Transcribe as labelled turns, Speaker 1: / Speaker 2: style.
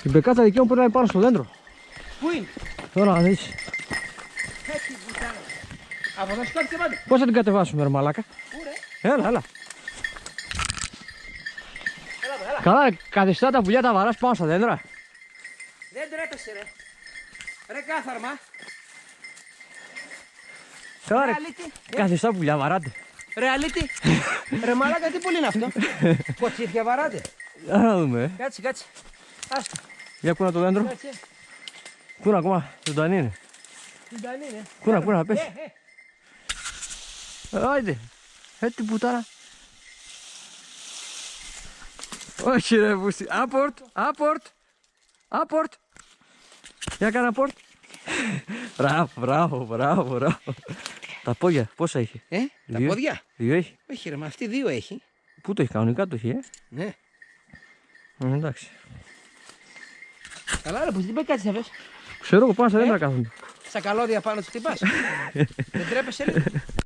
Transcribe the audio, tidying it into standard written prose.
Speaker 1: Η μπεκάτσα δικαίωμα πρέπει να είναι πάνω στο δέντρο.
Speaker 2: Πού είναι?
Speaker 1: Τώρα να δεις.
Speaker 2: Έτσι μπουτάνα. Από εδώ σου κάτω και πάτε.
Speaker 1: Πώς θα την κατεβάσουμε ρε μαλάκα.
Speaker 2: Πού ρε?
Speaker 1: Έλα.
Speaker 2: Έλα.
Speaker 1: Καλά ρε, καθιστά τα πουλιά τα βαράς πάνω στα δέντρα.
Speaker 2: Δεν τρέπεσαι ρε. Ρε κάθαρμα.
Speaker 1: Καλά ρε,
Speaker 2: Ρεαλίτη.
Speaker 1: καθιστά πουλιά βαράτε.
Speaker 2: Ρε αλήτη. Ρε μαλάκα τι πολύ είναι αυτό. Κοτσίφια βαράτε.
Speaker 1: Να δούμε.
Speaker 2: Κάτσε. Άστα.
Speaker 1: Για κούνα το δέντρο.
Speaker 2: Κάτσε.
Speaker 1: Κούνα ακόμα, ζωντανή είναι.
Speaker 2: Συντανή είναι.
Speaker 1: Κούνα να πέσει. Άιντε. Έτσι πουτάρα. Όχι ρε πούστη. Απορτ. Για κάνα απορτ. Μπράβο. Τα πόδια πόσα έχει.
Speaker 2: Τα πόδια.
Speaker 1: 2 έχει.
Speaker 2: Όχι ρε, μα αυτή 2 έχει.
Speaker 1: Πού το έχει, κανονικά το έχει,
Speaker 2: Ναι.
Speaker 1: Εντάξει.
Speaker 2: Καλά ρε, πως την πέτει θα πες.
Speaker 1: Ξέρω εγώ πάνω στα δέντρα κάθονται.
Speaker 2: Στα καλώδια πάνω του χτυπάς. Δεν τρέπεσαι λίγο.